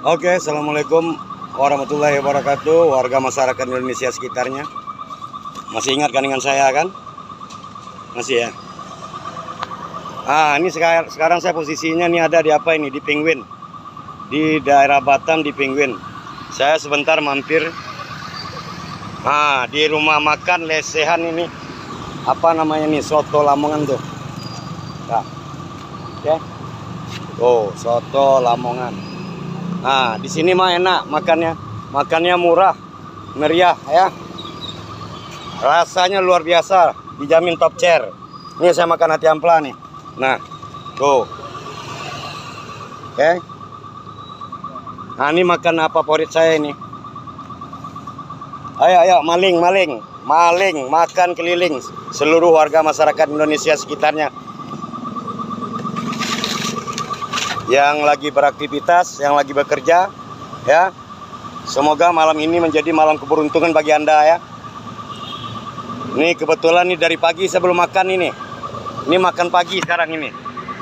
Oke, assalamualaikum warahmatullahi wabarakatuh, warga masyarakat Indonesia sekitarnya. Masih ingat kan dengan saya kan? Masih ya. Ini sekarang saya posisinya nih ada di apa ini? Di Penguin, di daerah Batam di Penguin. Saya sebentar mampir. Di rumah makan lesehan ini. Apa namanya nih? Soto Lamongan tuh. Nah, oke. Oh, soto Lamongan. Di sini mah enak makannya. Makannya murah, meriah ya. Rasanya luar biasa, dijamin top chair. Ini saya makan hati ampela nih. Nah, tuh. Oke. Ini makan apa favorit saya ini. Ayo, maling, makan keliling seluruh warga masyarakat Indonesia sekitarnya. Yang lagi beraktivitas, yang lagi bekerja, ya. Semoga malam ini menjadi malam keberuntungan bagi Anda ya. Ini kebetulan nih dari pagi saya belum makan ini. Ini makan pagi sekarang ini.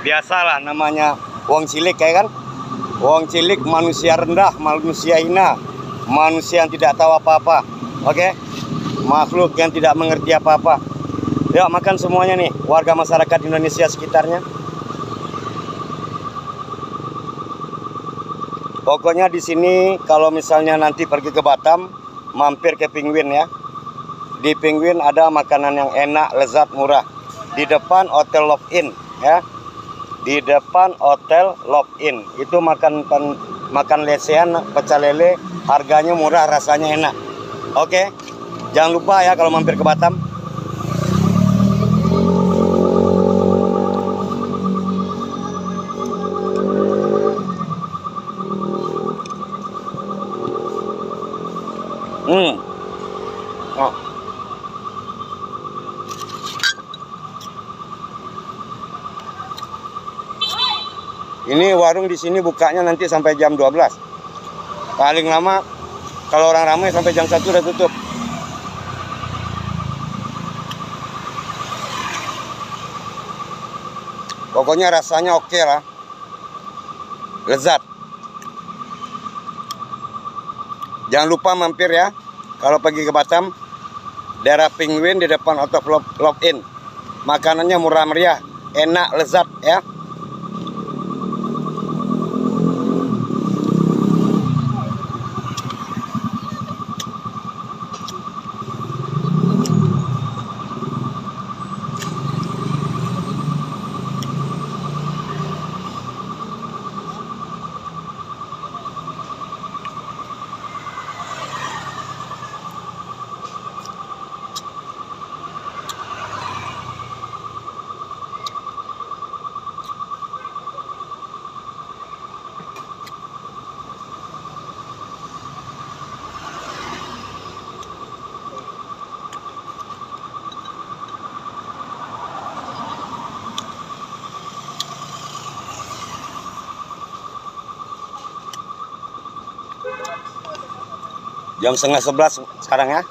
Biasalah namanya wong cilik ya kan. Wong cilik manusia rendah, manusia hina, manusia yang tidak tahu apa-apa. Oke? Makhluk yang tidak mengerti apa-apa. Yuk makan semuanya nih, warga masyarakat Indonesia sekitarnya. Pokoknya di sini kalau misalnya nanti pergi ke Batam, mampir ke Penguin ya. Di Penguin ada makanan yang enak, lezat, murah. Di depan Hotel Love Inn ya. Di depan Hotel Love Inn. Itu makan lesehan, pecel lele, harganya murah, rasanya enak. Oke. Jangan lupa ya kalau mampir ke Batam. Ini warung di sini bukanya nanti sampai jam 12. Paling lama kalau orang ramai sampai jam 1 udah tutup. Pokoknya rasanya oke lah. Lezat. Jangan lupa mampir ya. Kalau pergi ke Batam, daerah Penguin di depan Hotel Love Inn. Makanannya murah meriah, enak, lezat ya. Jam 10:30 sekarang ya.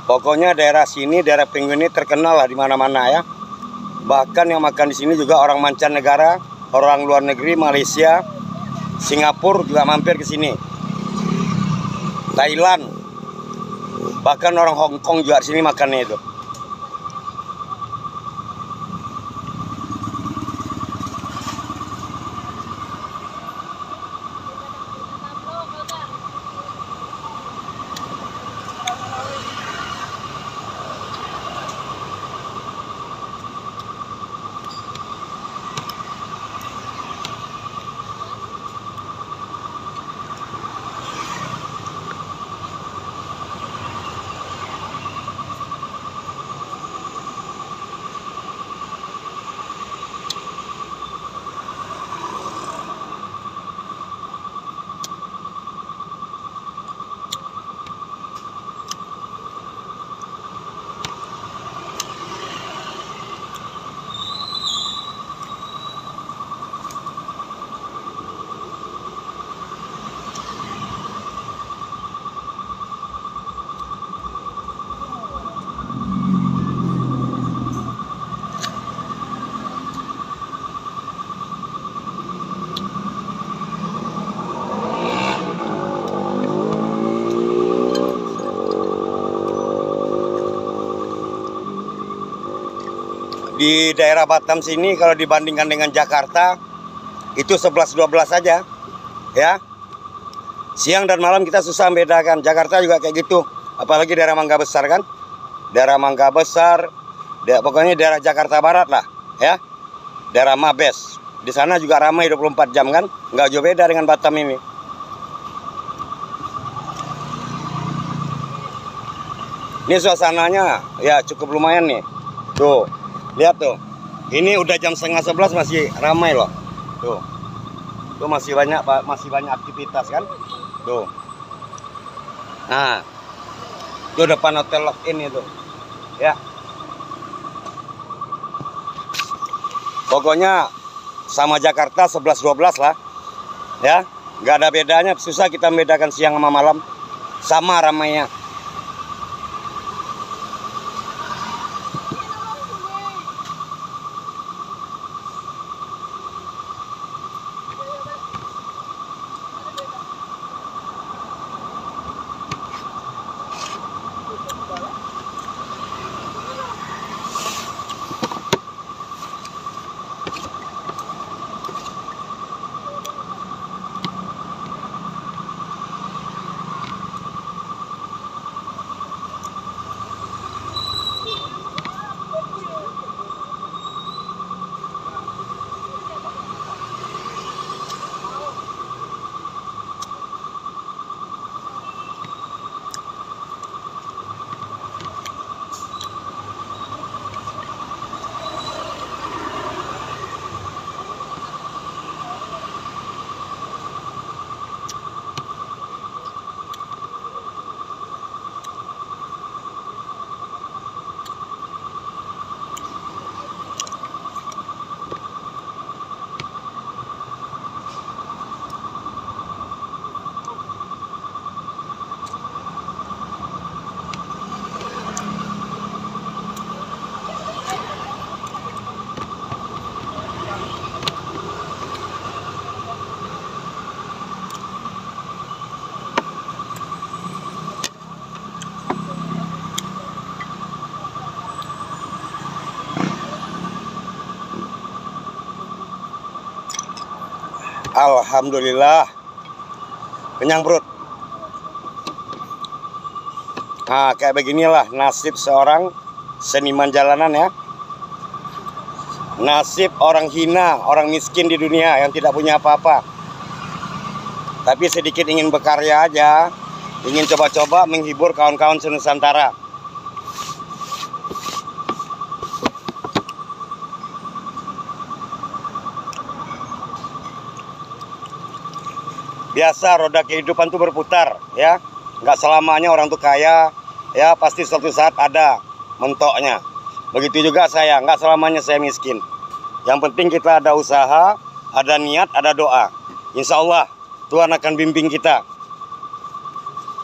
Pokoknya daerah sini, daerah Penguin ini terkenal lah di mana-mana ya. Bahkan yang makan di sini juga orang mancanegara, orang luar negeri, Malaysia, Singapura juga mampir ke sini. Thailand, bahkan orang Hong Kong juga di sini makannya itu. di daerah Batam sini kalau dibandingkan dengan Jakarta itu 11-12 saja ya. Siang dan malam kita susah membedakan. Jakarta juga kayak gitu, apalagi daerah Mangga Besar kan. Daerah Mangga Besar, pokoknya daerah Jakarta Barat lah ya. Daerah Mabes. Di sana juga ramai 24 jam kan. Nggak jauh beda dengan Batam ini. Ini suasananya ya cukup lumayan nih. Tuh, lihat tuh. Ini udah jam 10:30 masih ramai loh. Tuh. Tuh masih banyak aktivitas kan? Tuh. Nah. Itu depan hotel Lock-in itu. Ya. Pokoknya sama Jakarta 11-12 lah. Ya, nggak ada bedanya, susah kita membedakan siang sama malam. Sama ramainya. Alhamdulillah, kenyang perut. Nah, kayak beginilah nasib seorang seniman jalanan ya. Nasib orang hina, orang miskin di dunia yang tidak punya apa-apa. Tapi sedikit ingin berkarya aja, ingin coba-coba menghibur kawan-kawan senusantara. Biasa roda kehidupan tuh berputar ya. Nggak selamanya orang tuh kaya ya, pasti suatu saat ada mentoknya. Begitu juga saya, nggak selamanya saya miskin. Yang penting kita ada usaha, ada niat, ada doa. Insya Allah Tuhan akan bimbing kita.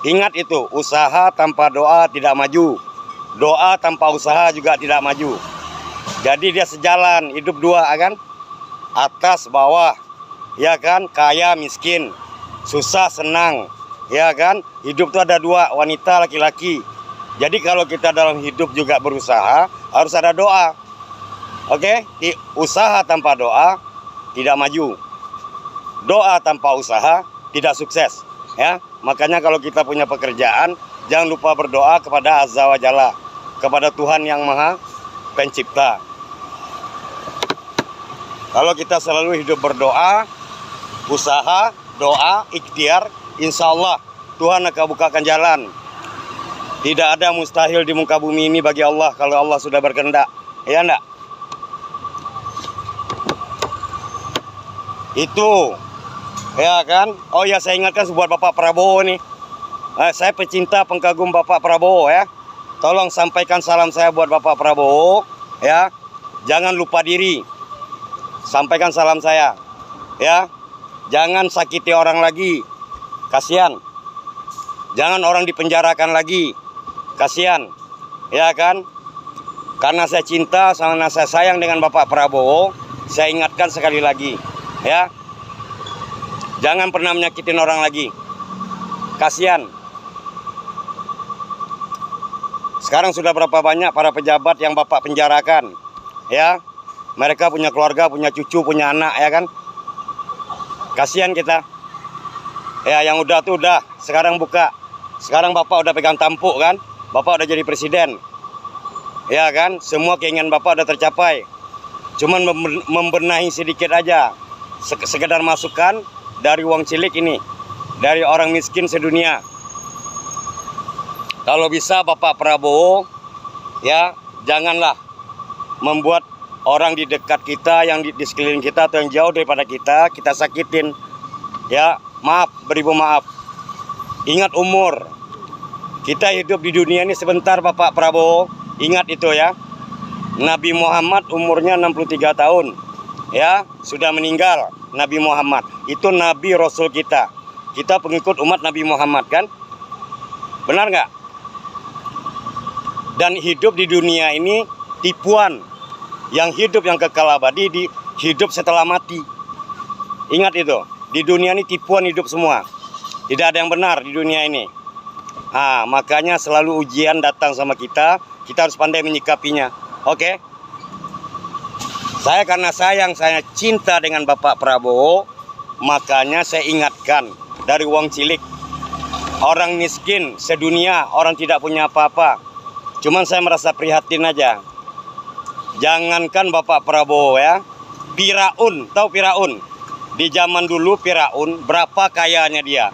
Ingat itu, usaha tanpa doa tidak maju. Doa tanpa usaha juga tidak maju. Jadi dia sejalan, hidup dua kan. Atas bawah, ya kan, kaya miskin, susah senang, ya kan. Hidup itu ada dua, wanita laki-laki. Jadi kalau kita dalam hidup juga berusaha, harus ada doa. Oke, usaha tanpa doa tidak maju. Doa tanpa usaha tidak sukses, ya. Makanya kalau kita punya pekerjaan, jangan lupa berdoa kepada Azza wa Jalla, kepada Tuhan yang Maha Pencipta. Kalau kita selalu hidup berdoa, usaha, doa, ikhtiar, insya Allah Tuhan akan bukakan jalan. Tidak ada mustahil di muka bumi ini bagi Allah kalau Allah sudah berkehendak. Ya enggak? Itu. Ya kan? Oh ya, saya ingatkan buat Bapak Prabowo nih. Saya pecinta pengkagum Bapak Prabowo ya. Tolong sampaikan salam saya buat Bapak Prabowo ya. Jangan lupa diri. Sampaikan salam saya. Ya. Jangan sakiti orang lagi. Kasihan. Jangan orang dipenjarakan lagi. Kasihan, ya kan? Karena saya cinta, karena saya sayang dengan Bapak Prabowo, saya ingatkan sekali lagi, ya. Jangan pernah menyakitin orang lagi. Kasihan. Sekarang sudah berapa banyak para pejabat yang Bapak penjarakan, ya. Mereka punya keluarga, punya cucu, punya anak, ya kan. Kasihan kita. Ya, yang udah tuh udah, sekarang buka. Sekarang Bapak udah pegang tampuk kan. Bapak udah jadi presiden. Ya kan, semua keinginan Bapak udah tercapai. Cuman membenahi sedikit aja. Sekedar masukan dari uang cilik ini. Dari orang miskin sedunia. Kalau bisa Bapak Prabowo, ya janganlah membuat orang di dekat kita, yang di sekeliling kita atau yang jauh daripada kita sakitin. Ya, maaf, beribu maaf. Ingat umur. Kita hidup di dunia ini sebentar, Bapak Prabowo. Ingat itu ya. Nabi Muhammad umurnya 63 tahun. Ya, sudah meninggal Nabi Muhammad. Itu Nabi Rasul kita. Kita pengikut umat Nabi Muhammad kan? Benar nggak? Dan hidup di dunia ini tipuan. Yang hidup yang kekal abadi di hidup setelah mati. Ingat itu. Di dunia ini tipuan hidup semua. Tidak ada yang benar di dunia ini. Makanya selalu ujian datang sama kita. Kita harus pandai menyikapinya. Oke? Karena saya cinta dengan Bapak Prabowo. Makanya saya ingatkan dari uang cilik. Orang miskin sedunia, orang tidak punya apa-apa. Cuman saya merasa prihatin aja. Jangankan Bapak Prabowo ya. Firaun, tahu Firaun? Di zaman dulu Firaun berapa kayanya dia?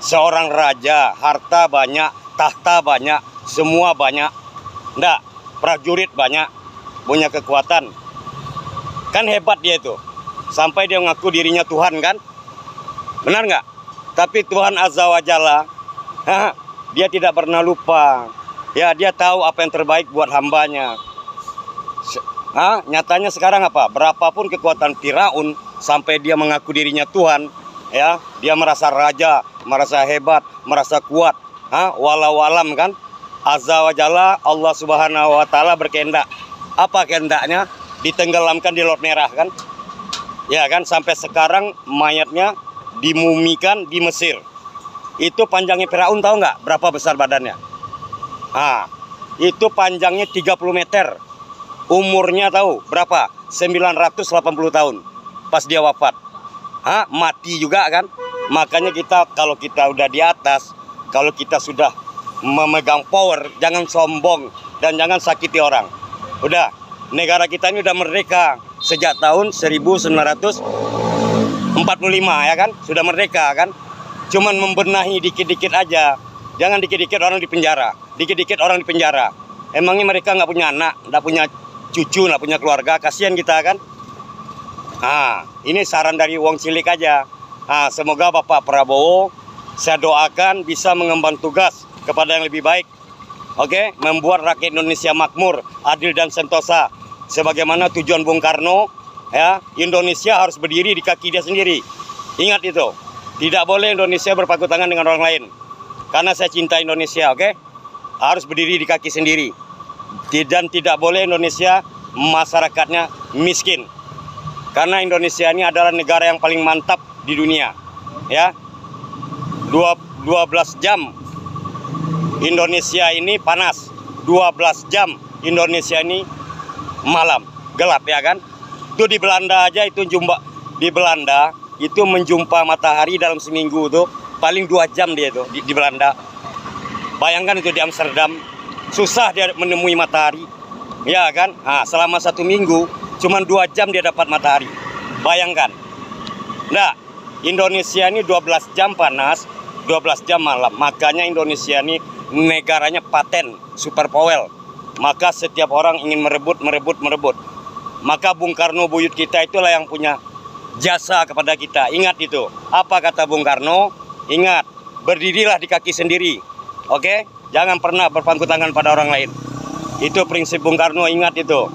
Seorang raja, harta banyak, tahta banyak, semua banyak. Nggak, prajurit banyak, punya kekuatan. Kan hebat dia itu. Sampai dia mengaku dirinya Tuhan kan? Benar nggak? Tapi Tuhan Azza wa Jalla, dia tidak pernah lupa. Ya, dia tahu apa yang terbaik buat hambanya. Nyatanya sekarang apa? Berapapun kekuatan Firaun, sampai dia mengaku dirinya Tuhan, ya, dia merasa raja, merasa hebat, merasa kuat. Walau alam kan? Azza wa Jalla, Allah Subhanahu wa Ta'ala berkehendak. Apa kehendaknya? Ditenggelamkan di Laut Merah kan? Ya kan, sampai sekarang mayatnya dimumikan di Mesir. Itu panjangnya Firaun tahu nggak? Berapa besar badannya? Itu panjangnya 30 meter. Umurnya tahu berapa? 980 tahun. Pas dia wafat. Mati juga kan? Makanya kalau kita udah di atas, kalau kita sudah memegang power, jangan sombong dan jangan sakiti orang. Udah, negara kita ini udah merdeka sejak tahun 1945 ya kan? Sudah merdeka kan? Cuman membenahi dikit-dikit aja. Jangan dikit-dikit orang di penjara. Dikit-dikit orang di penjara. Emangnya mereka nggak punya anak, nggak punya cucu, nggak punya keluarga. Kasihan kita kan. Ini saran dari uang cilik aja. Semoga Bapak Prabowo, saya doakan bisa mengemban tugas kepada yang lebih baik. Oke, membuat rakyat Indonesia makmur, adil dan sentosa. Sebagaimana tujuan Bung Karno, ya, Indonesia harus berdiri di kaki dia sendiri. Ingat itu. Tidak boleh Indonesia berpangku tangan dengan orang lain. Karena saya cinta Indonesia, oke? Harus berdiri di kaki sendiri. Dan tidak boleh Indonesia masyarakatnya miskin. Karena Indonesia ini adalah negara yang paling mantap di dunia. Ya. 12 jam Indonesia ini panas. 12 jam Indonesia ini malam, gelap ya kan? Itu di Belanda aja itu di Belanda itu menjumpa matahari dalam seminggu tuh paling 2 jam dia itu di Belanda. Bayangkan itu di Amsterdam, susah dia menemui matahari. Ya kan? Selama 1 minggu cuman 2 jam dia dapat matahari. Bayangkan. Nah, Indonesia ini 12 jam panas, 12 jam malam. Makanya Indonesia ini negaranya paten, superpower. Maka setiap orang ingin merebut. Maka Bung Karno buyut kita itulah yang punya jasa kepada kita. Ingat itu. Apa kata Bung Karno? Ingat, berdirilah di kaki sendiri. Oke? Jangan pernah berpangku tangan pada orang lain. Itu prinsip Bung Karno, ingat itu.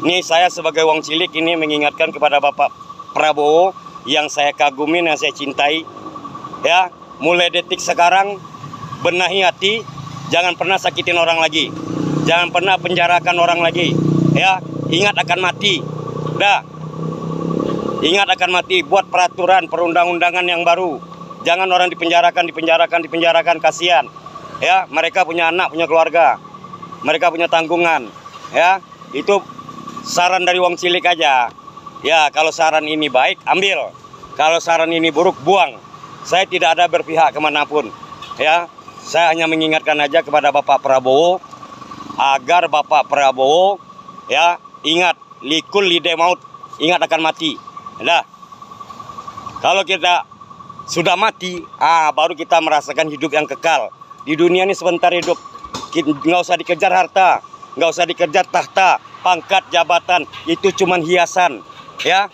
Ini saya sebagai wong cilik ini mengingatkan kepada Bapak Prabowo yang saya kagumi, yang saya cintai. Ya, mulai detik sekarang benahi hati, jangan pernah sakitin orang lagi. Jangan pernah penjarakan orang lagi. Ya, ingat akan mati. Dah. Ingat akan mati, buat peraturan perundang-undangan yang baru. Jangan orang dipenjarakan, kasihan. Ya, mereka punya anak, punya keluarga. Mereka punya tanggungan. Ya, itu saran dari wong cilik aja. Ya, kalau saran ini baik, ambil. Kalau saran ini buruk, buang. Saya tidak ada berpihak kemanapun. Ya, saya hanya mengingatkan aja kepada Bapak Prabowo agar Bapak Prabowo ya ingat likul lide maut, ingat akan mati. Nah, kalau kita sudah mati, baru kita merasakan hidup yang kekal. Di dunia ini sebentar hidup, nggak usah dikejar harta, nggak usah dikejar tahta, pangkat, jabatan, itu cuman hiasan. Ya,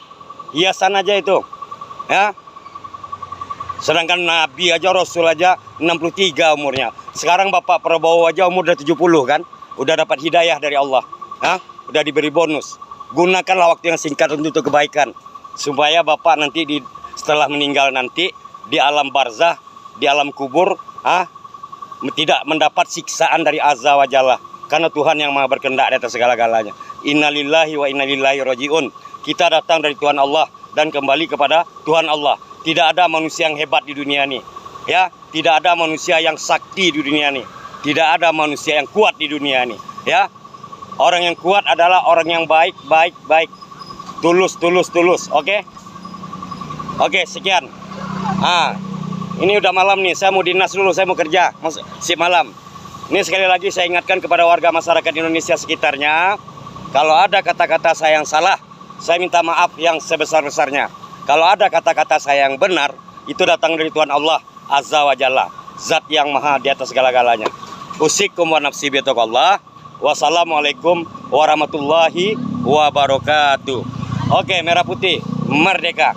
hiasan aja itu. Ya. Sedangkan Nabi aja, Rasul aja 63 umurnya. Sekarang Bapak Prabowo aja umur udah 70 kan. Udah dapat hidayah dari Allah. Ya. Udah diberi bonus. Gunakanlah waktu yang singkat untuk kebaikan. Supaya Bapak nanti setelah meninggal nanti di alam barzah, di alam kubur, tidak mendapat siksaan dari Azza wa Jalla. Karena Tuhan yang maha berkehendak di atas segala-galanya. Innalillahi wa innalillahi rajiun. Kita datang dari Tuhan Allah dan kembali kepada Tuhan Allah. Tidak ada manusia yang hebat di dunia ini. Ya, tidak ada manusia yang sakti di dunia ini. Tidak ada manusia yang kuat di dunia ini. Ya, orang yang kuat adalah orang yang baik. Tulus. Oke? Oke, sekian. Ini udah malam nih. Saya mau dinas dulu. Saya mau kerja. Sip malam. Ini sekali lagi saya ingatkan kepada warga masyarakat Indonesia sekitarnya. Kalau ada kata-kata saya yang salah, saya minta maaf yang sebesar-besarnya. Kalau ada kata-kata saya yang benar, itu datang dari Tuhan Allah Azza wa Jalla, Zat yang maha di atas segala-galanya. Usikum wa nafsi bitaqallah. Wassalamualaikum warahmatullahi wabarakatuh. Oke, merah putih, merdeka.